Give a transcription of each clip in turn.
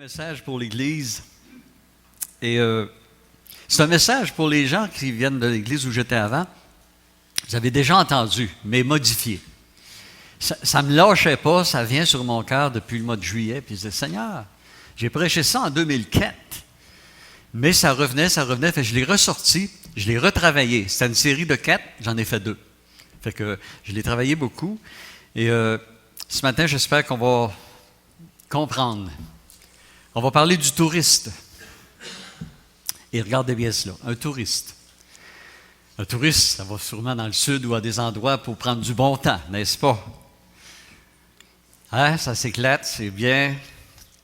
Message pour l'Église. Et c'est un message pour les gens qui viennent de l'Église où j'étais avant. Vous avez déjà entendu, mais modifié. Ça ne me lâchait pas, ça vient sur mon cœur depuis le mois de juillet. Puis je disais, Seigneur, j'ai prêché ça en 2004. Mais ça revenait, fait que je l'ai ressorti, je l'ai retravaillé. C'était une série de 4, j'en ai fait 2. Fait que je l'ai travaillé beaucoup. Et ce matin, j'espère qu'on va comprendre. On va parler du touriste. Et regardez bien cela, un touriste. Un touriste, ça va sûrement dans le sud ou à des endroits pour prendre du bon temps, n'est-ce pas? Hein, ça s'éclate, c'est bien.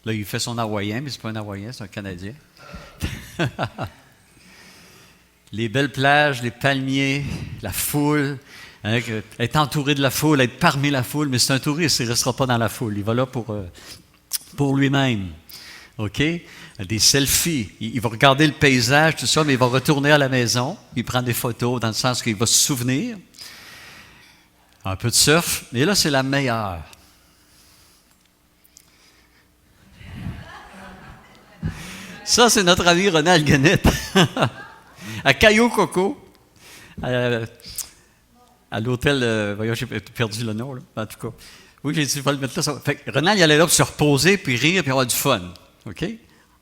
Là, il fait son hawaïen, mais ce n'est pas un hawaïen, c'est un Canadien. Les belles plages, les palmiers, la foule, hein, être entouré de la foule, être parmi la foule, mais c'est un touriste, il ne restera pas dans la foule, il va là pour lui-même. OK? Des selfies. Il va regarder le paysage, tout ça, mais il va retourner à la maison. Il prend des photos dans le sens qu'il va se souvenir. Un peu de surf. Et là, c'est la meilleure. Ça, c'est notre ami René Alguenette. À Cayo Coco. À l'hôtel. Voyons, j'ai perdu le nom, là. En tout cas. Oui, j'ai dit, il va le mettre là. Fait que René, il allait là pour se reposer, puis rire, puis avoir du fun. OK?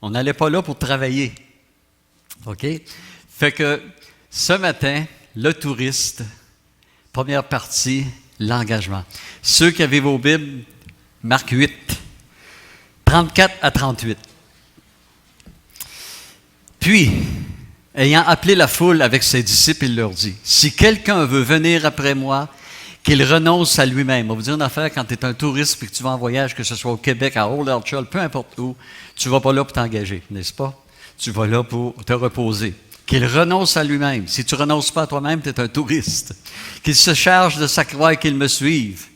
On n'allait pas là pour travailler. OK? Fait que ce matin, le touriste, première partie, l'engagement. Ceux qui avaient vos Bibles, Marc 8, 34 à 38. Puis, ayant appelé la foule avec ses disciples, il leur dit, « Si quelqu'un veut venir après moi, qu'il renonce à lui-même. » On va vous dire une affaire, quand tu es un touriste et que tu vas en voyage, que ce soit au Québec, à Old Church, peu importe où, tu ne vas pas là pour t'engager, n'est-ce pas? Tu vas là pour te reposer. Qu'il renonce à lui-même. Si tu ne renonces pas à toi-même, tu es un touriste. Qu'il se charge de sa croix et qu'il me suive.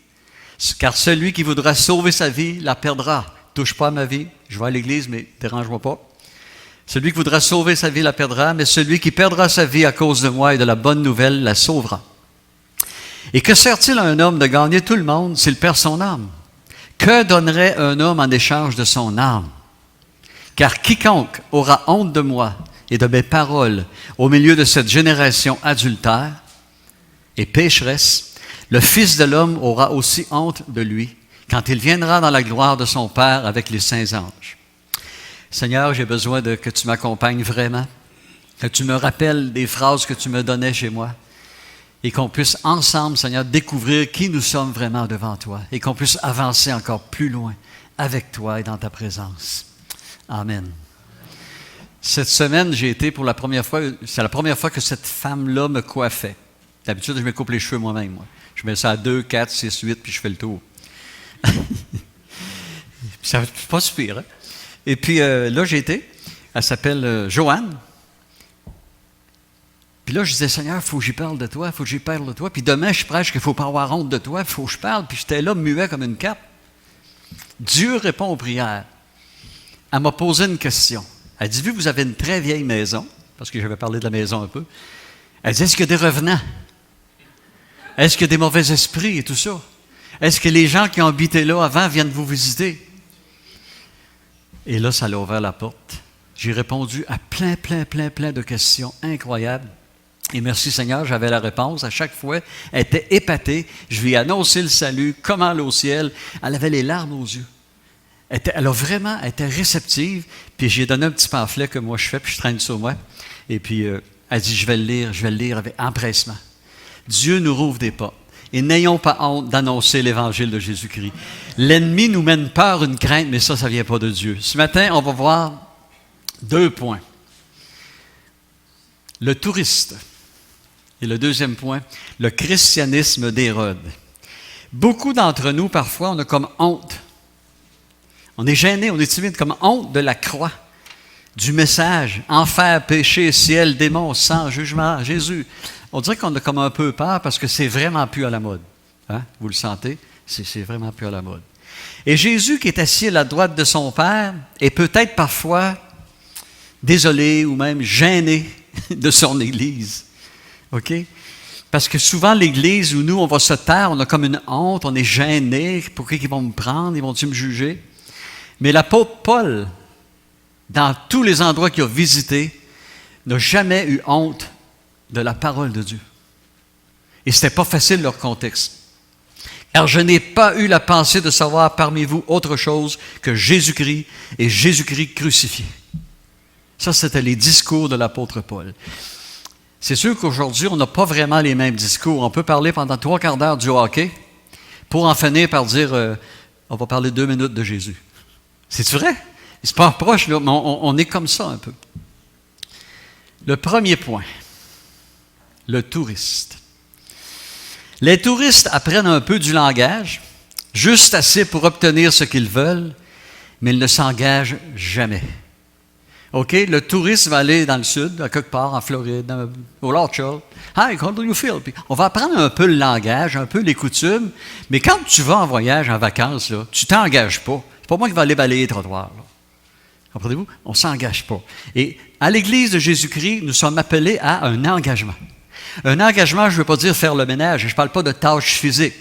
Car celui qui voudra sauver sa vie la perdra. Touche pas à ma vie, je vais à l'église, mais dérange-moi pas. Celui qui voudra sauver sa vie la perdra, mais celui qui perdra sa vie à cause de moi et de la bonne nouvelle la sauvera. Et que sert-il à un homme de gagner tout le monde s'il perd son âme? Que donnerait un homme en échange de son âme? Car quiconque aura honte de moi et de mes paroles au milieu de cette génération adultère et pécheresse, le Fils de l'homme aura aussi honte de lui quand il viendra dans la gloire de son Père avec les saints anges. Seigneur, j'ai besoin que tu m'accompagnes vraiment, que tu me rappelles des phrases que tu me donnais chez moi, et qu'on puisse ensemble, Seigneur, découvrir qui nous sommes vraiment devant toi et qu'on puisse avancer encore plus loin avec toi et dans ta présence. Amen. Cette semaine, j'ai été pour la première fois, c'est la première fois que cette femme-là me coiffait. D'habitude, je me coupe les cheveux moi-même. Moi. Je mets ça à 2, 4, 6, 8, puis je fais le tour. Ça c'est pas super, hein? Et puis là, j'ai été. Elle s'appelle Joanne. Puis là, je disais, Seigneur, il faut que j'y parle de toi, il faut que j'y parle de toi. Puis demain, je prêche qu'il ne faut pas avoir honte de toi, il faut que je parle. Puis j'étais là, muet comme une cape. Dieu répond aux prières. Elle m'a posé une question. Elle dit, vu que vous avez une très vieille maison, parce que j'avais parlé de la maison un peu, elle dit, est-ce qu'il y a des revenants? Est-ce qu'il y a des mauvais esprits et tout ça? Est-ce que les gens qui ont habité là avant viennent vous visiter? Et là, ça l'a ouvert la porte. J'ai répondu à plein de questions incroyables. Et merci Seigneur, j'avais la réponse. À chaque fois, elle était épatée. Je lui ai annoncé le salut, comment aller au ciel. Elle avait les larmes aux yeux. Elle a vraiment été réceptive. Puis j'ai donné un petit pamphlet que moi je fais, puis je traîne sur moi. Et puis elle dit, je vais le lire avec empressement. Dieu nous rouvre des portes. Et n'ayons pas honte d'annoncer l'évangile de Jésus-Christ. L'ennemi nous mène peur, une crainte, mais ça ne vient pas de Dieu. Ce matin, on va voir 2 points. Le touriste. Et le deuxième point, le christianisme d'Hérode. Beaucoup d'entre nous, parfois, on a comme honte. On est gêné, on est timide, comme honte de la croix, du message, enfer, péché, ciel, démon, sang, jugement, Jésus. On dirait qu'on a comme un peu peur parce que c'est vraiment plus à la mode. Hein? Vous le sentez? C'est vraiment plus à la mode. Et Jésus, qui est assis à la droite de son Père, est peut-être parfois désolé ou même gêné de son Église. OK? Parce que souvent, l'Église où nous, on va se taire, on a comme une honte, on est gêné. Pourquoi ils vont me prendre? Ils vont-ils me juger? Mais l'apôtre Paul dans tous les endroits qu'il a visités, n'a jamais eu honte de la parole de Dieu. Et ce n'était pas facile leur contexte. Car je n'ai pas eu la pensée de savoir parmi vous autre chose que Jésus-Christ et Jésus-Christ crucifié. Ça, c'était les discours de l'apôtre Paul. C'est sûr qu'aujourd'hui, on n'a pas vraiment les mêmes discours. On peut parler pendant 3/4 d'heure du hockey pour en finir par dire on va parler 2 minutes de Jésus. C'est vrai? C'est pas proche, là, mais on est comme ça un peu. Le premier point, le touriste. Les touristes apprennent un peu du langage, juste assez pour obtenir ce qu'ils veulent, mais ils ne s'engagent jamais. OK? Le touriste va aller dans le sud, à quelque part, en Floride, au Lord Shore. Hi, how do you feel? Puis on va apprendre un peu le langage, un peu les coutumes, mais quand tu vas en voyage, en vacances, là, tu ne t'engages pas. C'est pas moi qui vais aller balayer les trottoirs. Là. Comprenez-vous? On ne s'engage pas. Et à l'Église de Jésus-Christ, nous sommes appelés à un engagement. Un engagement, je ne veux pas dire faire le ménage, je ne parle pas de tâches physiques.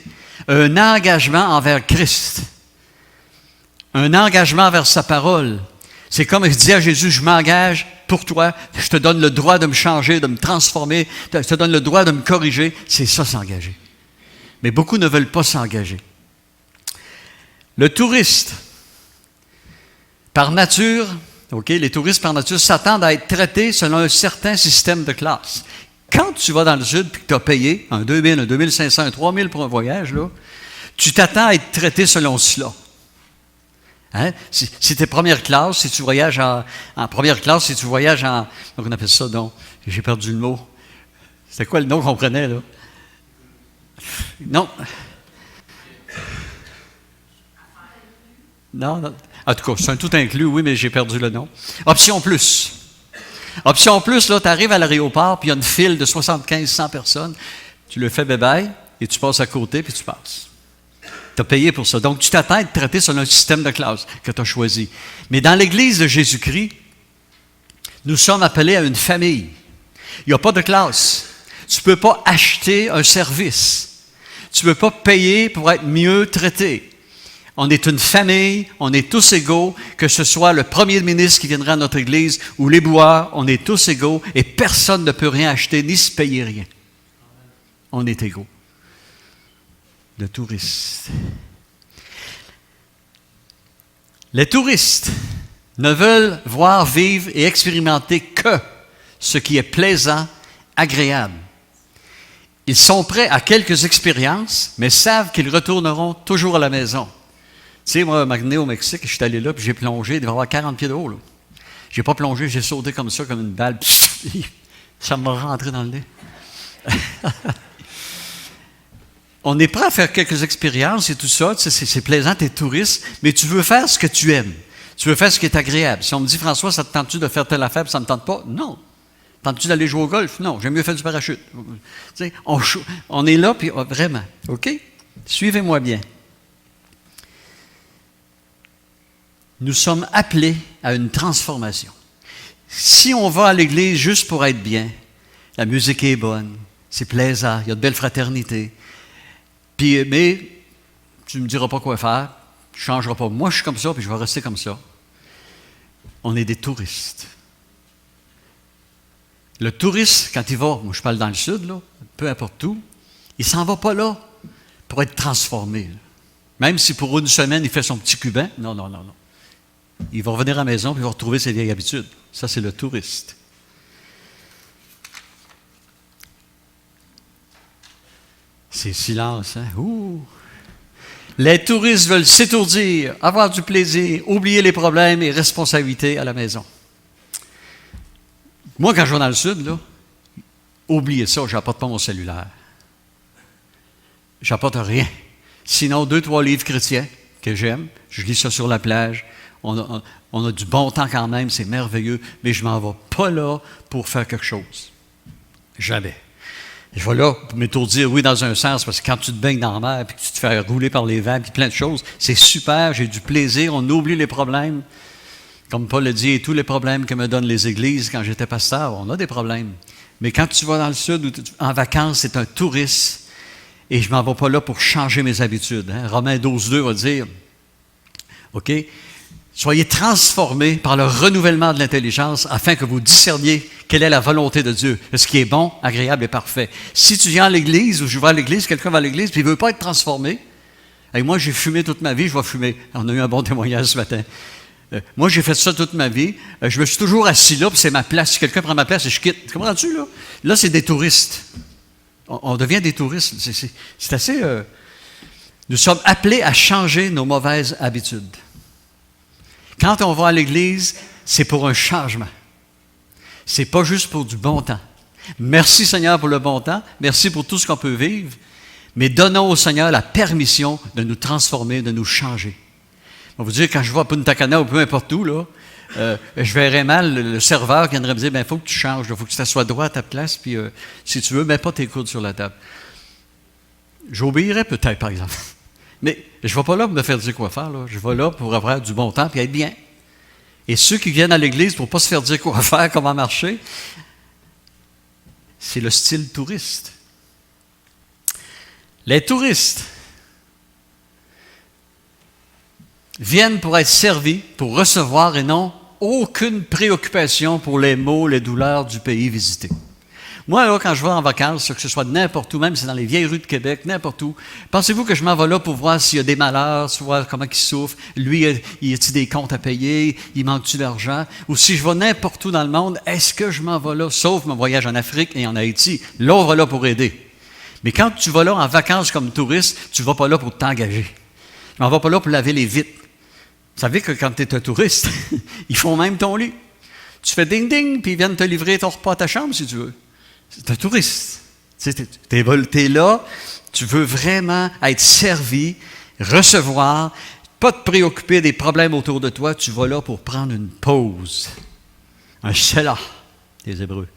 Un engagement envers Christ. Un engagement envers sa parole. C'est comme il dit à Jésus, je m'engage pour toi, je te donne le droit de me changer, de me transformer, je te donne le droit de me corriger. C'est ça, s'engager. Mais beaucoup ne veulent pas s'engager. Le touriste, par nature, les touristes par nature s'attendent à être traités selon un certain système de classe. Quand tu vas dans le sud et que tu as payé un 2 000, un 2 500, un 3 000 pour un voyage, là, tu t'attends à être traité selon cela. Hein? Si tu es première classe, si tu voyages en première classe, si tu voyages en... Donc on appelle ça, donc, j'ai perdu le mot. C'était quoi le nom qu'on prenait, là? Non. Non. En tout cas, c'est un tout inclus, oui, mais j'ai perdu le nom. Option plus. Option plus, là, tu arrives à l'aéroport, puis il y a une file de 75-100 personnes. Tu le fais bye-bye, et tu passes à côté, puis tu passes. Tu as payé pour ça. Donc, tu t'attends à être traité selon un système de classe que tu as choisi. Mais dans l'Église de Jésus-Christ, nous sommes appelés à une famille. Il n'y a pas de classe. Tu ne peux pas acheter un service. Tu ne peux pas payer pour être mieux traité. On est une famille, on est tous égaux, que ce soit le premier ministre qui viendra à notre Église ou les boueurs, on est tous égaux et personne ne peut rien acheter ni se payer rien. On est égaux. Le touriste. Les touristes ne veulent voir, vivre et expérimenter que ce qui est plaisant, agréable. Ils sont prêts à quelques expériences, mais savent qu'ils retourneront toujours à la maison. Tu sais, moi, au Mexique, je suis allé là, puis j'ai plongé, il devait y avoir 40 pieds de haut. Je n'ai pas plongé, j'ai sauté comme ça, comme une balle. Ça m'a rentré dans le nez. On est prêt à faire quelques expériences et tout ça, c'est plaisant, tu es touriste, mais tu veux faire ce que tu aimes. Tu veux faire ce qui est agréable. Si on me dit, François, ça te tente-tu de faire telle affaire, puis ça ne me tente pas? Non. Tente-tu d'aller jouer au golf? Non, j'aime mieux faire du parachute. Tu sais, on est là, puis vraiment, OK? Suivez-moi bien. Nous sommes appelés à une transformation. Si on va à l'église juste pour être bien, la musique est bonne, c'est plaisant, il y a de belles fraternités, puis, mais tu ne me diras pas quoi faire, tu ne changeras pas. Moi, je suis comme ça, puis je vais rester comme ça. On est des touristes. Le touriste, quand il va, moi je parle dans le sud, là, peu importe où, il ne s'en va pas là pour être transformé. Là. Même si pour une semaine, il fait son petit cubain, non. Il va revenir à la maison et il va retrouver ses vieilles habitudes. Ça, c'est le touriste. C'est silence, hein? Ouh! Les touristes veulent s'étourdir, avoir du plaisir, oublier les problèmes et responsabilités à la maison. Moi, quand je vais dans le sud, là, oubliez ça, je n'apporte pas mon cellulaire. Je n'apporte rien. Sinon, 2-3 livres chrétiens que j'aime, je lis ça sur la plage. On a du bon temps quand même, c'est merveilleux, mais je ne m'en vais pas là pour faire quelque chose. Jamais. Je vais là pour m'étourdir, oui, dans un sens, parce que quand tu te baignes dans la mer, puis que tu te fais rouler par les vents, puis plein de choses, c'est super, j'ai du plaisir, on oublie les problèmes. Comme Paul le dit, et tous les problèmes que me donnent les églises quand j'étais pasteur, on a des problèmes. Mais quand tu vas dans le sud, ou en vacances, c'est un touriste, et je ne m'en vais pas là pour changer mes habitudes. Hein. Romains 12, 2 va dire, OK, Soyez transformés par le renouvellement de l'intelligence afin que vous discerniez quelle est la volonté de Dieu, ce qui est bon, agréable et parfait. Si tu viens à l'église ou je vais à l'église, quelqu'un va à l'église puis il ne veut pas être transformé, et moi j'ai fumé toute ma vie, je vais fumer. On a eu un bon témoignage ce matin. Moi j'ai fait ça toute ma vie. Je me suis toujours assis là, puis c'est ma place. Si quelqu'un prend ma place, je quitte. Comprends-tu là? Là, c'est des touristes. On devient des touristes. C'est assez... Nous sommes appelés à changer nos mauvaises habitudes. Quand on va à l'église, c'est pour un changement. C'est pas juste pour du bon temps. Merci Seigneur pour le bon temps. Merci pour tout ce qu'on peut vivre. Mais donnons au Seigneur la permission de nous transformer, de nous changer. On va vous dire, quand je vais à Punta Cana ou peu importe où, là, je verrais mal le serveur qui viendrait me dire, il faut que tu changes, il faut que tu t'assoies droit à ta place, puis si tu veux, mets pas tes coudes sur la table. J'obéirais peut-être, par exemple. Mais je ne vais pas là pour me faire dire quoi faire. Là. Je vais là pour avoir du bon temps et être bien. Et ceux qui viennent à l'église pour ne pas se faire dire quoi faire, comment marcher, c'est le style touriste. Les touristes viennent pour être servis, pour recevoir et non aucune préoccupation pour les maux, les douleurs du pays visité. Moi, là, quand je vais en vacances, que ce soit n'importe où, même si c'est dans les vieilles rues de Québec, n'importe où, pensez-vous que je m'en vais là pour voir s'il y a des malheurs, voir comment il souffre, lui, il a-t-il des comptes à payer, il manque-tu d'argent, ou si je vais n'importe où dans le monde, est-ce que je m'en vais là, sauf mon voyage en Afrique et en Haïti, là, on va là pour aider. Mais quand tu vas là en vacances comme touriste, tu ne vas pas là pour t'engager. Tu ne vas pas là pour laver les vitres. Vous savez que quand tu es un touriste, ils font même ton lit. Tu fais ding-ding, puis ils viennent te livrer ton repas à ta chambre, si tu veux. C'est un touriste. Tu es là, tu veux vraiment être servi, recevoir, pas te préoccuper des problèmes autour de toi. Tu vas là pour prendre une pause. Un shelah, les Hébreux.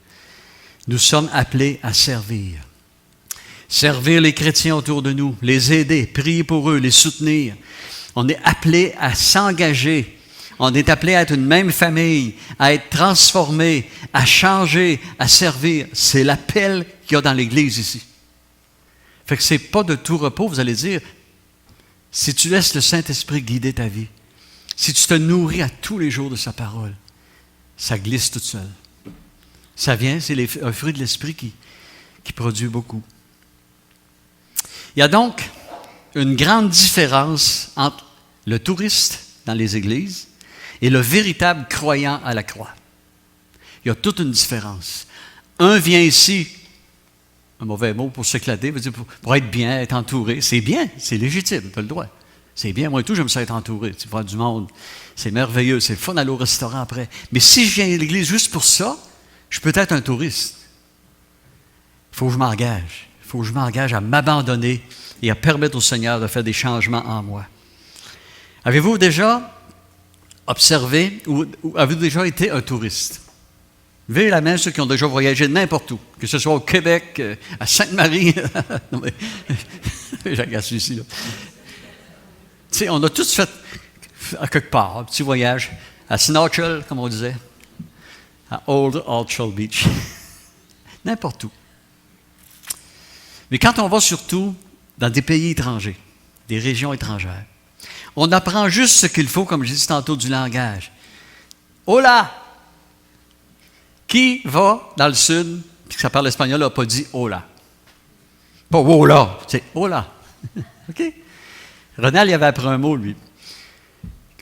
Nous sommes appelés à servir. Servir les chrétiens autour de nous, les aider, prier pour eux, les soutenir. On est appelés à s'engager. On est appelé à être une même famille, à être transformé, à changer, à servir. C'est l'appel qu'il y a dans l'Église ici. Fait que ce n'est pas de tout repos, vous allez dire, si tu laisses le Saint-Esprit guider ta vie, si tu te nourris à tous les jours de sa parole, ça glisse toute seule. Ça vient, c'est un fruit de l'Esprit qui produit beaucoup. Il y a donc une grande différence entre le touriste dans les églises et le véritable croyant à la croix. Il y a toute une différence. Un vient ici, un mauvais mot pour s'éclater, pour être bien, être entouré. C'est bien, c'est légitime, tu as le droit. C'est bien, moi et tout, j'aime ça être entouré, tu vois du monde. C'est merveilleux, c'est le fun d'aller au restaurant après. Mais si je viens à l'église juste pour ça, je peux être un touriste. Il faut que je m'engage. Il faut que je m'engage à m'abandonner et à permettre au Seigneur de faire des changements en moi. Avez-vous déjà observé ou avez-vous déjà été un touriste? Levez la main ceux qui ont déjà voyagé n'importe où, que ce soit au Québec, à Sainte-Marie. Non, mais j'agace ici, là. Tu sais, on a tous fait à quelque part un petit voyage à Snorkel, comme on disait, à Old Altshall Beach. N'importe où. Mais quand on va surtout dans des pays étrangers, des régions étrangères, on apprend juste ce qu'il faut, comme j'ai dit tantôt, du langage. Hola! Qui va dans le sud, puis que ça parle espagnol, n'a pas dit hola? Pas hola, c'est hola. OK? Ronald, il avait appris un mot, lui.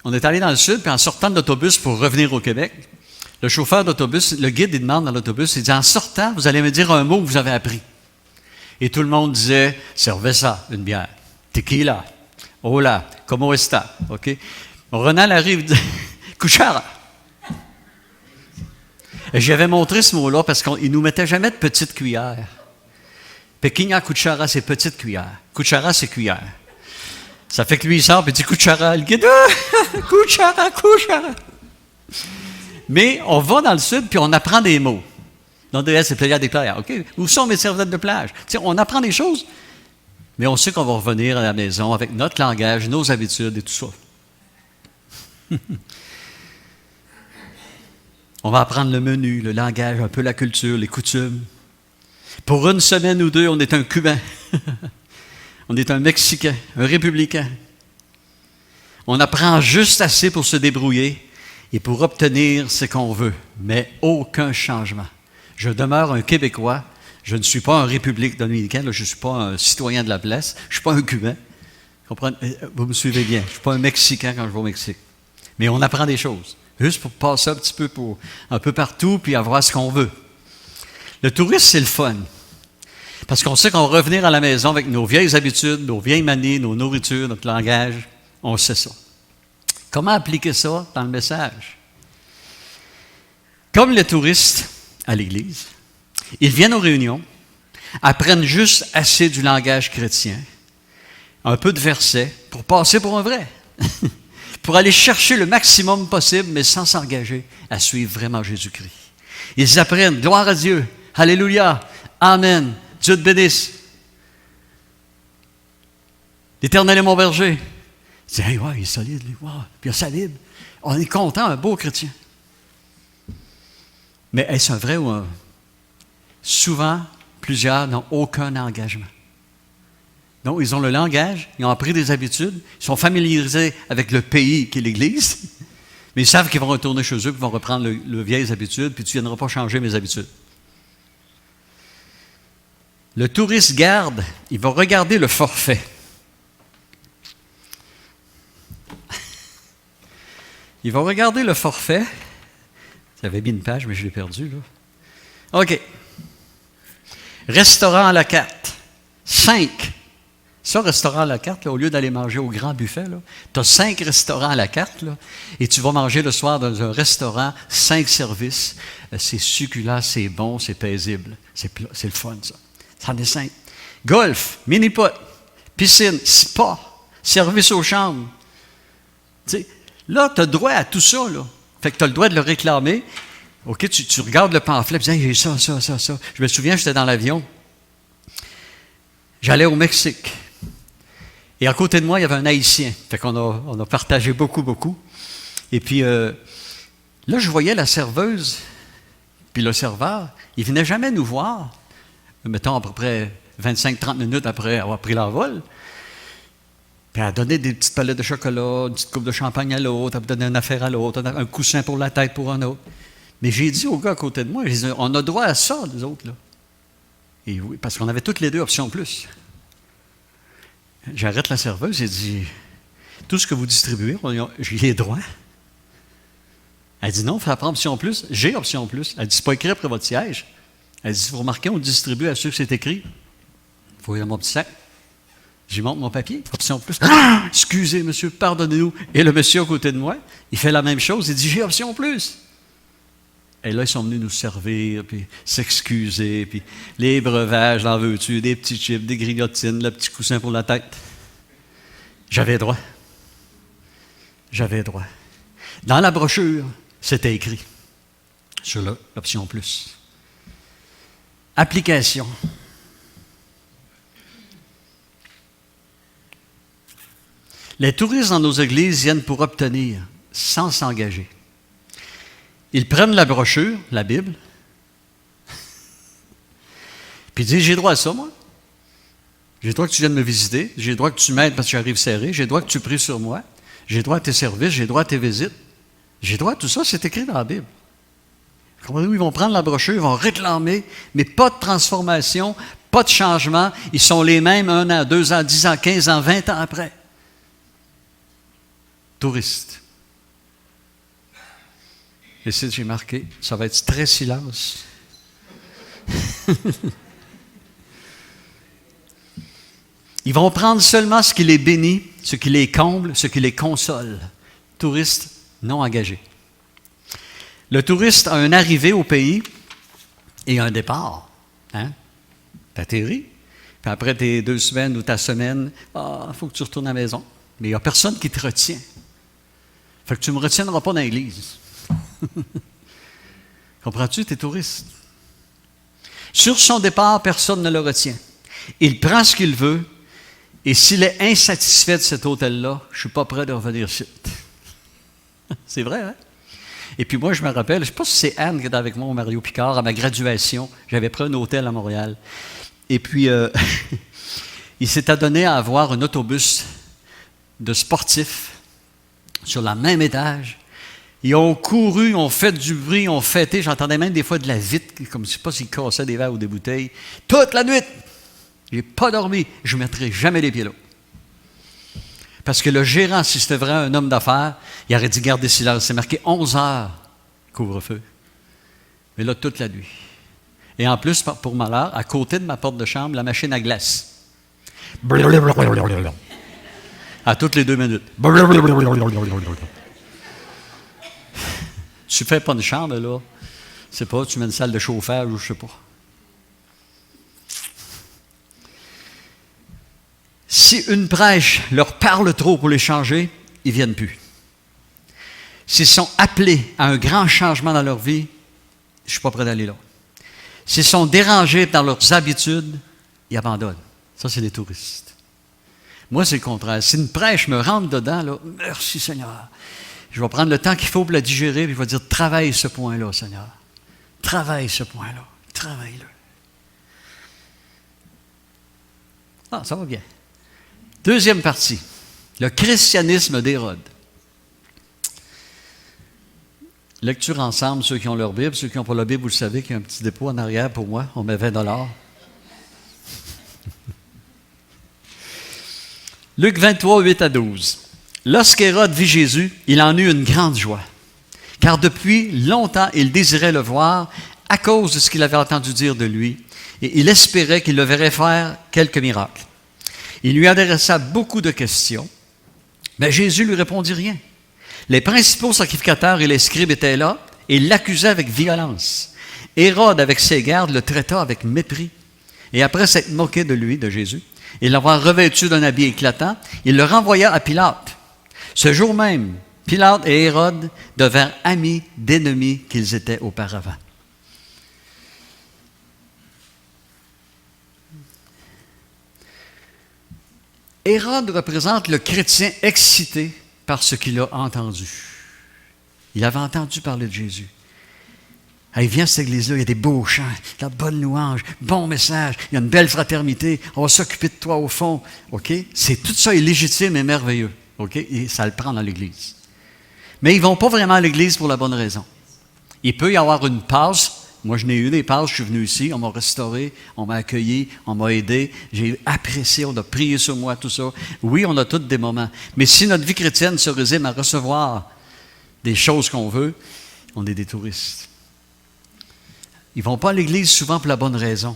On est allé dans le sud, puis en sortant de l'autobus pour revenir au Québec, le chauffeur d'autobus, le guide, il demande dans l'autobus, il dit, en sortant, vous allez me dire un mot que vous avez appris. Et tout le monde disait, cerveza, une bière, tequila, hola, como está, OK? Ronald arrive, dit, cuchara. Et j'avais montré ce mot-là parce qu'il ne nous mettait jamais de petite cuillère. Pequeña cuchara, c'est petite cuillère. Cuchara, c'est cuillère. Ça fait que lui, il sort et dit cuchara. Le guide, cuchara, cuchara. Mais on va dans le sud puis on apprend des mots. Non, c'est playa des plages. OK? Où sont mes serviettes de plage? Tu sais, on apprend des choses, mais on sait qu'on va revenir à la maison avec notre langage, nos habitudes et tout ça. On va apprendre le menu, le langage, un peu la culture, les coutumes. Pour une semaine ou deux, on est un Cubain. On est un Mexicain, un Républicain. On apprend juste assez pour se débrouiller et pour obtenir ce qu'on veut, mais aucun changement. Je demeure un Québécois, je ne suis pas un républicain dominicain, là, je ne suis pas un citoyen de la place, je ne suis pas un Cubain. Vous me suivez bien, je ne suis pas un Mexicain quand je vais au Mexique. Mais on apprend des choses, juste pour passer un petit peu un peu partout puis avoir ce qu'on veut. Le tourisme, c'est le fun. Parce qu'on sait qu'on va revenir à la maison avec nos vieilles habitudes, nos vieilles manies, nos nourritures, notre langage. On sait ça. Comment appliquer ça dans le message? Comme les touristes à l'Église, ils viennent aux réunions, apprennent juste assez du langage chrétien, un peu de versets, pour passer pour un vrai. Pour aller chercher le maximum possible, mais sans s'engager à suivre vraiment Jésus-Christ. Ils apprennent, gloire à Dieu, alléluia, amen, Dieu te bénisse. L'Éternel est mon berger. Il dit, hey, ouais, il est solide, lui. Wow. Puis il a sa Bible. On est content, un beau chrétien. Mais est-ce un vrai ou un? Souvent, plusieurs n'ont aucun engagement. Donc, ils ont le langage, ils ont appris des habitudes, ils sont familiarisés avec le pays qui est l'Église, mais ils savent qu'ils vont retourner chez eux, qu'ils vont reprendre les vieilles habitudes, puis tu ne viendras pas changer mes habitudes. Le touriste garde, il va regarder le forfait. Il va regarder le forfait. J'avais mis une page, mais je l'ai perdu, là. OK. Restaurant à la carte. 5. Ça, restaurant à la carte, là, au lieu d'aller manger au grand buffet, tu as 5 restaurants à la carte, là, et tu vas manger le soir dans un restaurant, 5 services. C'est succulent, c'est bon, c'est paisible. C'est le fun, ça. Ça en est 5. Golf, mini-pot, piscine, spa, service aux chambres. Tu sais, là, tu as droit à tout ça, là. Fait que tu as le droit de le réclamer. OK, tu regardes le pamphlet, tu dis, hey, j'ai ça. Je me souviens, j'étais dans l'avion. J'allais au Mexique. Et à côté de moi, il y avait un Haïtien. Fait qu'on a partagé beaucoup. Et puis, là, je voyais la serveuse, puis le serveur, il venait jamais nous voir, mettons à peu près 25-30 minutes après avoir pris l'envol. Puis elle donnait des petites palettes de chocolat, une petite coupe de champagne à l'autre, elle donnait une affaire à l'autre, un coussin pour la tête pour un autre. Mais j'ai dit au gars à côté de moi, j'ai dit, on a droit à ça, nous autres, là. Et oui, parce qu'on avait toutes les deux options plus. J'arrête la serveuse, j'ai dit, tout ce que vous distribuez, j'y ai droit. Elle dit non, il faut prendre option plus. J'ai option plus. Elle dit, c'est pas écrit après votre siège. Elle dit, si vous remarquez, on distribue à ceux que c'est écrit. Il faut y avoir mon petit sac. J'y montre mon papier, option plus. Ah! Excusez, monsieur, pardonnez-nous. Et le monsieur à côté de moi, il fait la même chose, il dit, j'ai option plus. Et là, ils sont venus nous servir, puis s'excuser, puis les breuvages, l'en veux-tu, des petits chips, des grignotines, le petit coussin pour la tête. J'avais droit. Dans la brochure, c'était écrit sur l'option plus. Application. Les touristes dans nos églises viennent pour obtenir, sans s'engager. Ils prennent la brochure, la Bible, puis ils disent, j'ai droit à ça, moi. J'ai droit que tu viennes me visiter, j'ai droit que tu m'aides parce que j'arrive serré, j'ai droit que tu pries sur moi, j'ai droit à tes services, j'ai droit à tes visites. J'ai droit à tout ça, c'est écrit dans la Bible. Comprenez-vous, ils vont prendre la brochure, ils vont réclamer, mais pas de transformation, pas de changement. Ils sont les mêmes 1 an, 2 ans, 10 ans, 15 ans, 20 ans après. Touristes. Et si j'ai marqué, ça va être très silence. Ils vont prendre seulement ce qui les bénit, ce qui les comble, ce qui les console. Touristes non engagés. Le touriste a un arrivée au pays et un départ. Hein? Tu atterris, puis après tes 2 semaines ou ta semaine, il faut que tu retournes à la maison. Mais il n'y a personne qui te retient. Fait que tu ne me retiendras pas dans l'église. Comprends-tu? Tu es touriste. Sur son départ, personne ne le retient. Il prend ce qu'il veut, et s'il est insatisfait de cet hôtel-là, je ne suis pas prêt de revenir ici. C'est vrai, hein? Et puis moi, je me rappelle, je ne sais pas si c'est Anne qui était avec moi au Mario Picard, à ma graduation, j'avais pris un hôtel à Montréal. Et puis, il s'est adonné à avoir un autobus de sportifs sur le même étage. Ils ont couru, ont fait du bruit, ont fêté. J'entendais même des fois de la vitre, comme je ne sais pas s'ils cassaient des verres ou des bouteilles. Toute la nuit! Je n'ai pas dormi. Je ne mettrai jamais les pieds là. Parce que le gérant, si c'était vrai un homme d'affaires, il aurait dit garder silence. C'est marqué 11 heures, couvre-feu. Mais là, toute la nuit. Et en plus, pour malheur, à côté de ma porte de chambre, la machine à glace. À toutes les 2 minutes. Tu fais pas une chambre, là. C'est pas, tu mets une salle de chauffage ou je sais pas. Si une prêche leur parle trop pour les changer, ils ne viennent plus. S'ils sont appelés à un grand changement dans leur vie, je ne suis pas prêt d'aller là. S'ils sont dérangés dans leurs habitudes, ils abandonnent. Ça, c'est des touristes. Moi, c'est le contraire. Si une prêche me rentre dedans, là, merci Seigneur. Je vais prendre le temps qu'il faut pour la digérer, puis je vais dire, travaille ce point-là, Seigneur. Travaille ce point-là. Travaille-le. Ah, ça va bien. Deuxième partie, le christianisme d'Hérode. Lecture ensemble, ceux qui ont leur Bible, ceux qui n'ont pas la Bible, vous le savez qu'il y a un petit dépôt en arrière pour moi, on met 20 $. Luc 23, 8 à 12. Lorsqu'Hérode vit Jésus, il en eut une grande joie, car depuis longtemps il désirait le voir à cause de ce qu'il avait entendu dire de lui, et il espérait qu'il le verrait faire quelques miracles. Il lui adressa beaucoup de questions, mais Jésus lui répondit rien. Les principaux sacrificateurs et les scribes étaient là, et l'accusaient avec violence. Hérode, avec ses gardes, le traita avec mépris. Et après s'être moqué de lui, de Jésus, et l'avoir revêtu d'un habit éclatant, il le renvoya à Pilate. Ce jour même, Pilate et Hérode devinrent amis d'ennemis qu'ils étaient auparavant. Hérode représente le chrétien excité par ce qu'il a entendu. Il avait entendu parler de Jésus. Il vient à cette église-là, il y a des beaux chants, de la bonne louange, bon message, il y a une belle fraternité, on va s'occuper de toi au fond. OK? C'est tout ça est légitime et merveilleux. OK? Et ça le prend dans l'église. Mais ils ne vont pas vraiment à l'église pour la bonne raison. Il peut y avoir une passe. Moi, je n'ai eu des passes, je suis venu ici, on m'a restauré, on m'a accueilli, on m'a aidé, j'ai apprécié, on a prié sur moi, tout ça. Oui, on a tous des moments. Mais si notre vie chrétienne se résume à recevoir des choses qu'on veut, on est des touristes. Ils ne vont pas à l'église souvent pour la bonne raison.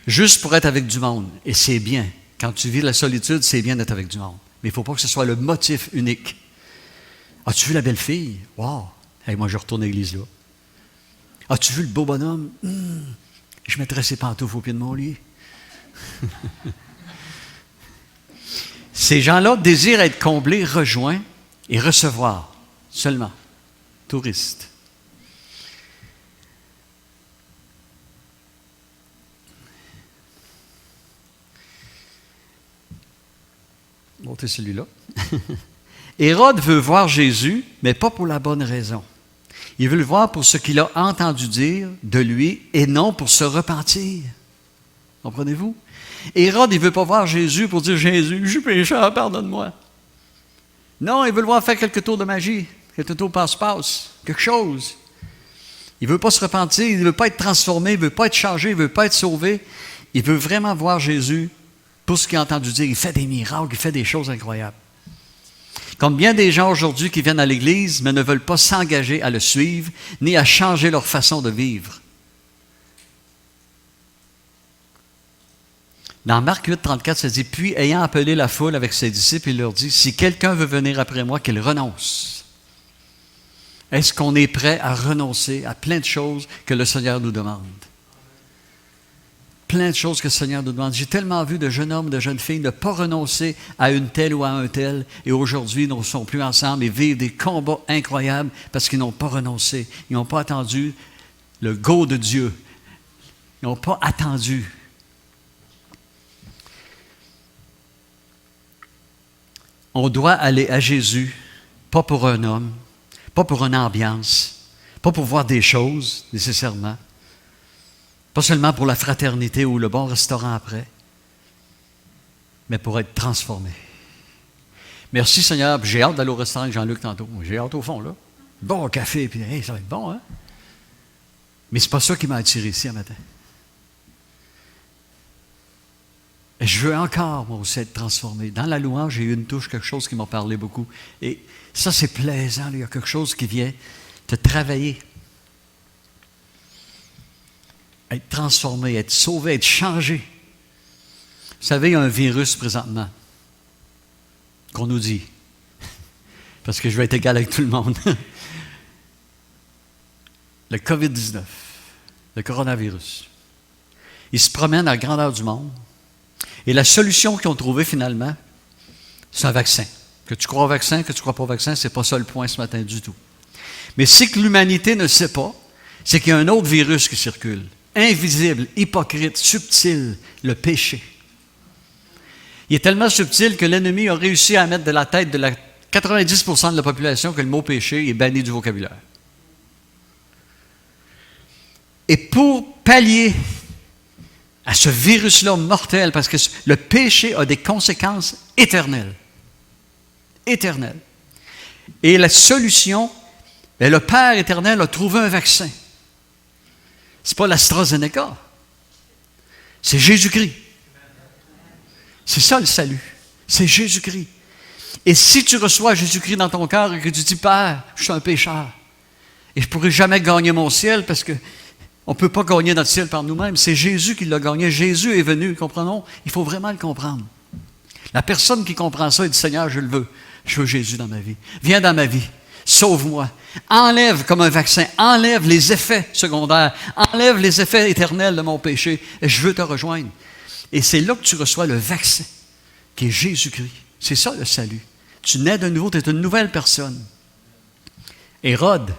Juste pour être avec du monde. Et c'est bien. Quand tu vis la solitude, c'est bien d'être avec du monde. Mais il ne faut pas que ce soit le motif unique. As-tu vu la belle fille? Wow! Hey, moi, je retourne à l'église là. As-tu vu le beau bonhomme? Je mettrais ses pantoufles au pied de mon lit. Ces gens-là désirent être comblés, rejoints et recevoir seulement. Touristes. Montez celui-là. Hérode veut voir Jésus, mais pas pour la bonne raison. Il veut le voir pour ce qu'il a entendu dire de lui et non pour se repentir. Comprenez-vous? Hérode, il ne veut pas voir Jésus pour dire « Jésus, je suis pécheur, pardonne-moi ». Non, il veut le voir faire quelques tours de magie, quelques tours passe-passe, quelque chose. Il ne veut pas se repentir, il ne veut pas être transformé, il ne veut pas être changé, il ne veut pas être sauvé. Il veut vraiment voir Jésus pour ce qu'il a entendu dire. Il fait des miracles, il fait des choses incroyables. Comme bien des gens aujourd'hui qui viennent à l'Église, mais ne veulent pas s'engager à le suivre, ni à changer leur façon de vivre. Dans Marc 8, 34, ça dit « Puis, ayant appelé la foule avec ses disciples, il leur dit, « Si quelqu'un veut venir après moi, qu'il renonce. » Est-ce qu'on est prêt à renoncer à plein de choses que le Seigneur nous demande? Plein de choses que le Seigneur nous demande. J'ai tellement vu de jeunes hommes, de jeunes filles ne pas renoncer à une telle ou à un tel, et aujourd'hui, ils ne sont plus ensemble et vivent des combats incroyables parce qu'ils n'ont pas renoncé. Ils n'ont pas attendu le go de Dieu. Ils n'ont pas attendu. On doit aller à Jésus, pas pour un homme, pas pour une ambiance, pas pour voir des choses, nécessairement. Pas seulement pour la fraternité ou le bon restaurant après, mais pour être transformé. Merci Seigneur, puis j'ai hâte d'aller au restaurant avec Jean-Luc tantôt. J'ai hâte au fond, là. Bon café, puis hey, ça va être bon, hein? Mais c'est pas ça qui m'a attiré ici un matin. Et je veux encore, moi aussi, être transformé. Dans la louange, j'ai eu une touche, quelque chose qui m'a parlé beaucoup. Et ça, c'est plaisant. Là. Il y a quelque chose qui vient te travailler. Être transformé, être sauvé, être changé. Vous savez, il y a un virus présentement qu'on nous dit. Parce que je vais être égal avec tout le monde. Le COVID-19, le coronavirus. Il se promène à la grandeur du monde. Et la solution qu'ils ont trouvée finalement, c'est un vaccin. Que tu crois au vaccin, que tu ne crois pas au vaccin, ce n'est pas ça le point ce matin du tout. Mais ce que l'humanité ne sait pas, c'est qu'il y a un autre virus qui circule. Invisible, hypocrite, subtil, le péché. Il est tellement subtil que l'ennemi a réussi à mettre de la tête de 90% de la population que le mot péché est banni du vocabulaire. Et pour pallier à ce virus-là mortel, parce que le péché a des conséquences éternelles. Éternelles. Et la solution, bien, le Père éternel a trouvé un vaccin. Ce n'est pas l'AstraZeneca. C'est Jésus-Christ. C'est ça le salut. C'est Jésus-Christ. Et si tu reçois Jésus-Christ dans ton cœur et que tu dis, Père, je suis un pécheur, et je ne pourrai jamais gagner mon ciel parce que on ne peut pas gagner notre ciel par nous-mêmes. C'est Jésus qui l'a gagné. Jésus est venu, comprenons? Il faut vraiment le comprendre. La personne qui comprend ça et dit, Seigneur, je le veux. Je veux Jésus dans ma vie. Viens dans ma vie. Sauve-moi. Enlève comme un vaccin. Enlève les effets secondaires. Enlève les effets éternels de mon péché. Et je veux te rejoindre. Et c'est là que tu reçois le vaccin, qui est Jésus-Christ. C'est ça le salut. Tu nais de nouveau, tu es une nouvelle personne. Hérode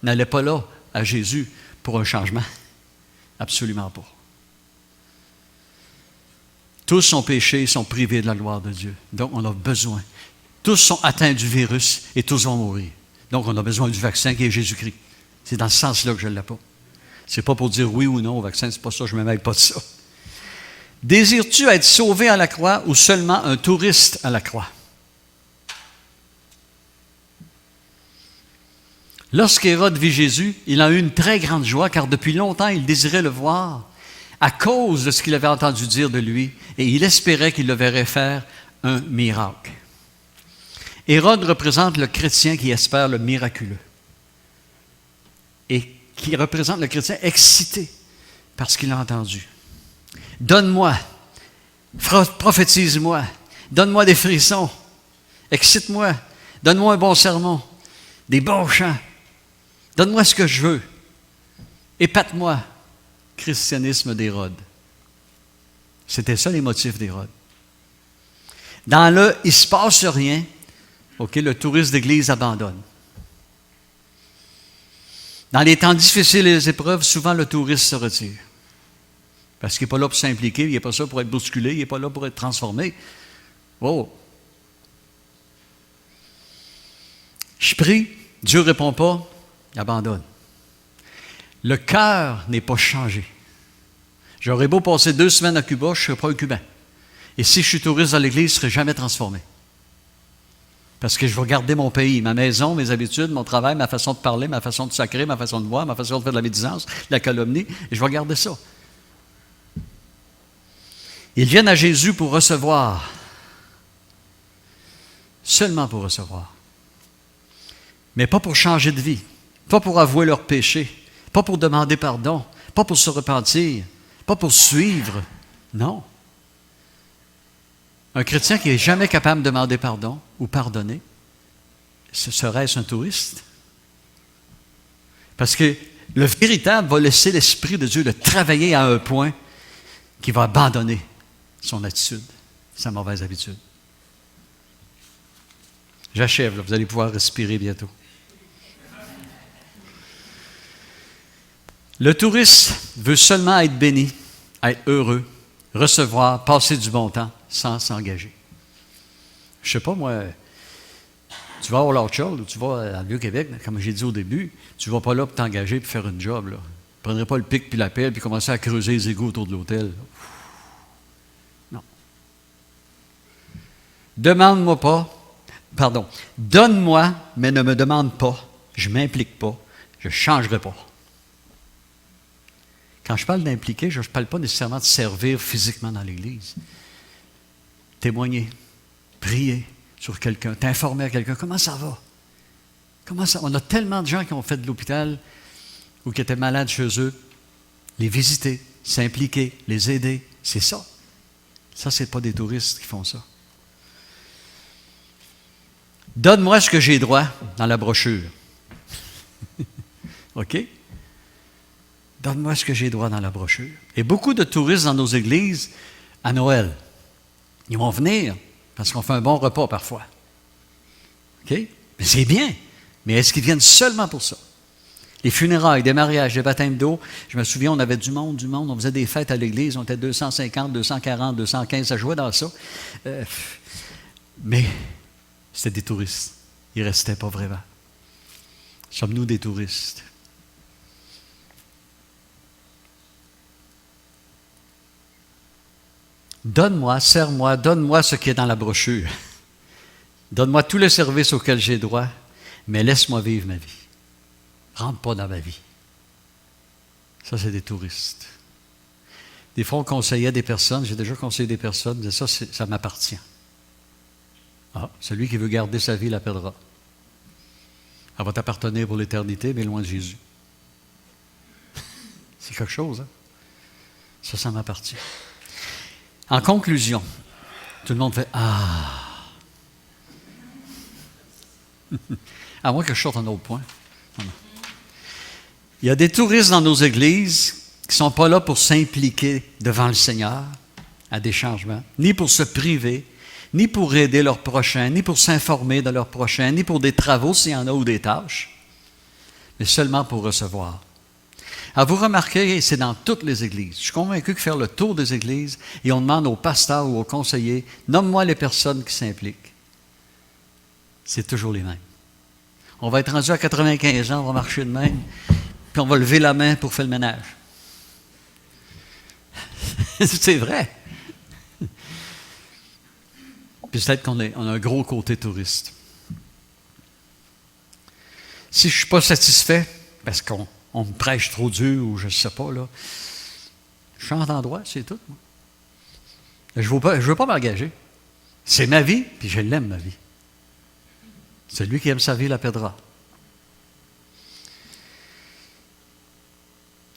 n'allait pas là à Jésus pour un changement. Absolument pas. Tous sont péchés, sont privés de la gloire de Dieu. Donc, on a besoin. Tous sont atteints du virus et tous vont mourir. Donc, on a besoin du vaccin qui est Jésus-Christ. C'est dans ce sens-là que je ne l'ai pas. Ce n'est pas pour dire oui ou non au vaccin, c'est pas ça, je ne me mêle pas de ça. Désires-tu être sauvé à la croix ou seulement un touriste à la croix? Lorsqu'Hérode vit Jésus, il a eu une très grande joie, car depuis longtemps, il désirait le voir à cause de ce qu'il avait entendu dire de lui, et il espérait qu'il le verrait faire un miracle. Hérode représente le chrétien qui espère le miraculeux, et qui représente le chrétien excité par ce qu'il a entendu. Donne-moi, prophétise-moi, donne-moi des frissons, excite-moi, donne-moi un bon sermon, des bons chants. Donne-moi ce que je veux. Épate-moi. Christianisme d'Hérode. C'était ça les motifs d'Hérode. Dans le « il ne se passe rien », okay, le touriste d'église abandonne. Dans les temps difficiles et les épreuves, souvent le touriste se retire. Parce qu'il n'est pas là pour s'impliquer, il n'est pas là pour être bousculé, il n'est pas là pour être transformé. Oh! Je prie, Dieu ne répond pas, il abandonne. Le cœur n'est pas changé. J'aurais beau passer 2 semaines à Cuba, je ne serais pas un Cubain. Et si je suis touriste dans l'Église, je ne serai jamais transformé. Parce que je vais garder mon pays, ma maison, mes habitudes, mon travail, ma façon de parler, ma façon de sacrer, ma façon de voir, ma façon de faire de la médisance, de la calomnie, et je vais garder ça. Ils viennent à Jésus pour recevoir. Seulement pour recevoir. Mais pas pour changer de vie, pas pour avouer leurs péchés, pas pour demander pardon, pas pour se repentir, pas pour suivre. Non. Un chrétien qui n'est jamais capable de demander pardon ou pardonner, serait-ce un touriste? Parce que le véritable va laisser l'Esprit de Dieu le travailler à un point qu'il va abandonner son attitude, sa mauvaise habitude. J'achève, là, vous allez pouvoir respirer bientôt. Le touriste veut seulement être béni, être heureux, recevoir, passer du bon temps, sans s'engager. Je ne sais pas, moi, tu vas à Orchard ou tu vas à Vieux-Québec, comme j'ai dit au début, tu ne vas pas là pour t'engager et faire une job. Là. Tu ne prendrais pas le pic puis la pelle puis commencer à creuser les égouts autour de l'hôtel. Non. Demande-moi pas, Donne-moi, mais ne me demande pas. Je ne m'implique pas. Je ne changerai pas. Quand je parle d'impliquer, je ne parle pas nécessairement de servir physiquement dans l'Église. Témoigner, prier sur quelqu'un, t'informer à quelqu'un. Comment ça va? Comment ça? On a tellement de gens qui ont fait de l'hôpital ou qui étaient malades chez eux. Les visiter, s'impliquer, les aider. C'est ça. Ça, ce n'est pas des touristes qui font ça. Donne-moi ce que j'ai droit dans la brochure. OK? Donne-moi ce que j'ai droit dans la brochure. Et beaucoup de touristes dans nos églises, à Noël, ils vont venir parce qu'on fait un bon repas parfois. OK? Mais c'est bien. Mais est-ce qu'ils viennent seulement pour ça? Les funérailles, des mariages, des baptêmes d'eau, je me souviens, on avait du monde. On faisait des fêtes à l'église, on était 250, 240, 215, ça jouait dans ça. Mais c'était des touristes. Ils ne restaient pas vraiment. Sommes-nous des touristes? Donne-moi, sers-moi, donne-moi ce qui est dans la brochure. Donne-moi tous les services auxquels j'ai droit, mais laisse-moi vivre ma vie. Rentre pas dans ma vie. Ça, c'est des touristes. Des fois, on conseillait des personnes, j'ai déjà conseillé des personnes, je disais, ça m'appartient. Ah, celui qui veut garder sa vie la perdra. Elle va t'appartenir pour l'éternité, mais loin de Jésus. C'est quelque chose, hein? Ça m'appartient. En conclusion, tout le monde fait « Ah! » À moins que je sorte un autre point. Il y a des touristes dans nos églises qui ne sont pas là pour s'impliquer devant le Seigneur à des changements, ni pour se priver, ni pour aider leurs prochains, ni pour s'informer de leurs prochains, ni pour des travaux s'il y en a ou des tâches, mais seulement pour recevoir. Alors vous remarquez, et c'est dans toutes les églises, je suis convaincu que faire le tour des églises, et on demande aux pasteurs ou aux conseillers, nomme-moi les personnes qui s'impliquent. C'est toujours les mêmes. On va être rendu à 95 ans, on va marcher de même, puis on va lever la main pour faire le ménage. C'est vrai. Puis peut-être qu'on a un gros côté touriste. Si je ne suis pas satisfait, parce qu'on me prêche trop dur ou je ne sais pas, là, je change d'endroit, c'est tout. Moi. Je ne veux pas m'engager. C'est ma vie, puis je l'aime, ma vie. Celui qui aime sa vie la perdra.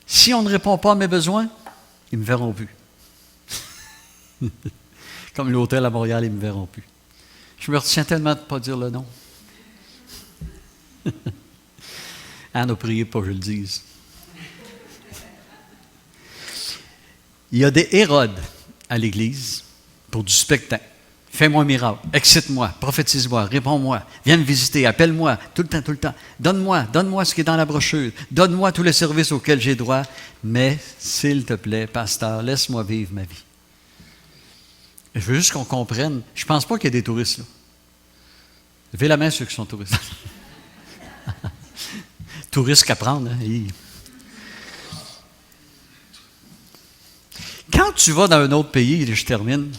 Si on ne répond pas à mes besoins, ils ne me verront plus. Comme l'hôtel à Montréal, ils ne me verront plus. Je me retiens tellement de ne pas dire le nom. Anne a prié pour que je le dise. Il y a des Hérodes à l'Église pour du spectacle. Fais-moi un miracle, excite-moi, prophétise-moi, réponds-moi, viens me visiter, appelle-moi, tout le temps. Donne-moi ce qui est dans la brochure. Donne-moi tous les services auxquels j'ai droit. Mais, s'il te plaît, pasteur, laisse-moi vivre ma vie. Je veux juste qu'on comprenne. Je ne pense pas qu'il y ait des touristes là. Levez la main ceux qui sont touristes. Touristes qu'à prendre. Hein? Quand tu vas dans un autre pays, je termine.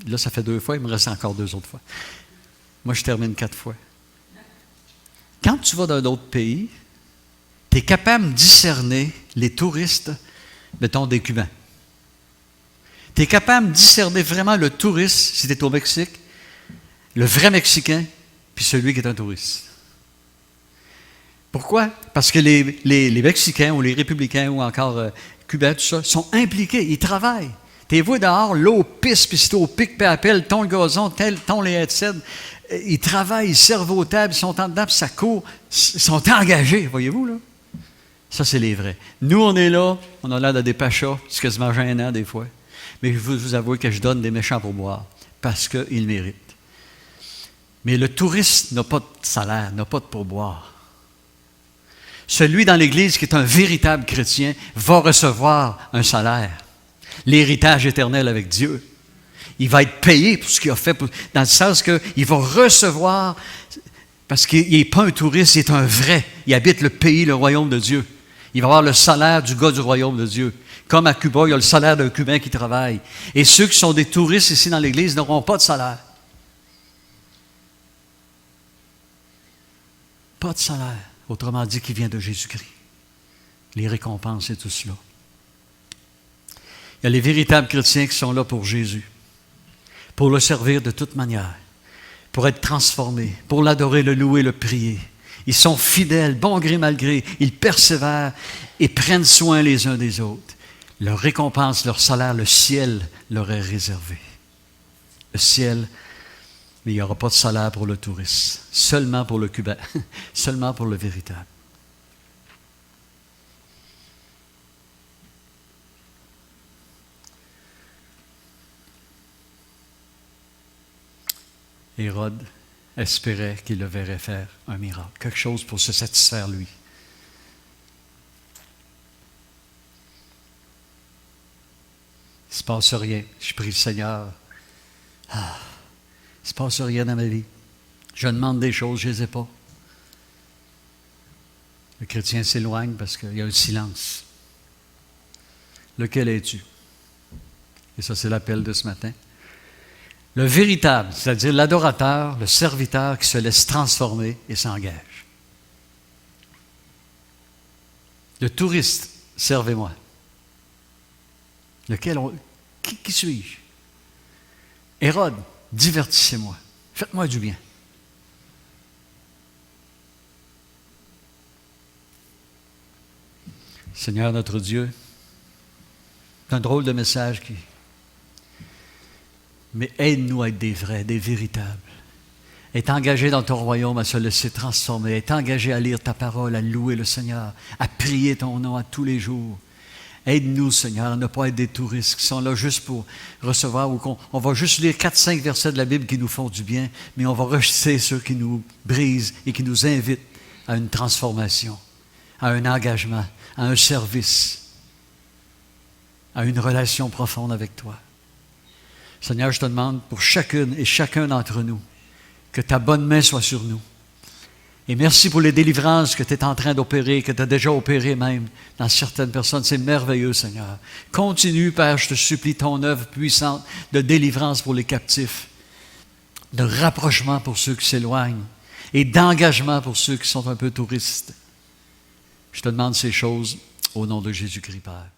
Là, ça fait 2 fois, il me reste encore 2 autres fois. Moi, je termine 4 fois. Quand tu vas dans un autre pays, tu es capable de discerner les touristes, mettons, des Cubains. Tu es capable de discerner vraiment le touriste, si tu es au Mexique, le vrai Mexicain, puis celui qui est un touriste. Pourquoi? Parce que les Mexicains ou les Républicains ou encore Cubains, tout ça, sont impliqués, ils travaillent. T'es vu dehors, l'eau pisse, puis c'est au pic, puis appelle, ton le gazon, ton les headsets. Ils travaillent, ils servent aux tables, ils sont en dedans, puis ça court. Ils sont engagés, voyez-vous, là? Ça, c'est les vrais. Nous, on est là, on a l'air de des pachas, c'est quasiment gênant des fois. Mais je veux vous avouer que je donne des méchants pour boire, parce qu'ils méritent. Mais le touriste n'a pas de salaire, n'a pas de pourboire. Celui dans l'Église qui est un véritable chrétien va recevoir un salaire. L'héritage éternel avec Dieu. Il va être payé pour ce qu'il a fait, dans le sens qu'il va recevoir, parce qu'il n'est pas un touriste, il est un vrai. Il habite le pays, le royaume de Dieu. Il va avoir le salaire du gars du royaume de Dieu. Comme à Cuba, il y a le salaire d'un Cubain qui travaille. Et ceux qui sont des touristes ici dans l'Église n'auront pas de salaire. pas de salaire, autrement dit, qui vient de Jésus-Christ. Les récompenses et tout cela. Il y a les véritables chrétiens qui sont là pour Jésus, pour le servir de toute manière, pour être transformés, pour l'adorer, le louer, le prier. Ils sont fidèles, bon gré, mal gré. Ils persévèrent et prennent soin les uns des autres. Leur récompense, leur salaire, le ciel leur est réservé. Le ciel, mais il n'y aura pas de salaire pour le touriste, seulement pour le Cubain, seulement pour le véritable. Hérode espérait qu'il le verrait faire un miracle, quelque chose pour se satisfaire lui. Il ne se passe rien. Je prie le Seigneur. Il ne se passe rien dans ma vie. Je demande des choses, je ne les ai pas. Le chrétien s'éloigne parce qu'il y a un silence. Lequel es-tu? Et ça, c'est l'appel de ce matin. Le véritable, c'est-à-dire l'adorateur, le serviteur qui se laisse transformer et s'engage. Le touriste, servez-moi. Qui suis-je? Hérode, divertissez-moi. Faites-moi du bien. Seigneur notre Dieu, c'est un drôle de message mais aide-nous à être des vrais, des véritables. Être engagé dans ton royaume, à se laisser transformer. Être engagé à lire ta parole, à louer le Seigneur, à prier ton nom à tous les jours. Aide-nous, Seigneur, à ne pas être des touristes qui sont là juste pour recevoir ou on va juste lire 4-5 versets de la Bible qui nous font du bien, mais on va rejeter ceux qui nous brisent et qui nous invitent à une transformation, à un engagement, à un service, à une relation profonde avec toi. Seigneur, je te demande pour chacune et chacun d'entre nous que ta bonne main soit sur nous. Et merci pour les délivrances que tu es en train d'opérer, que tu as déjà opérées même dans certaines personnes. C'est merveilleux, Seigneur. Continue, Père, je te supplie, ton œuvre puissante de délivrance pour les captifs, de rapprochement pour ceux qui s'éloignent et d'engagement pour ceux qui sont un peu touristes. Je te demande ces choses au nom de Jésus-Christ, Père.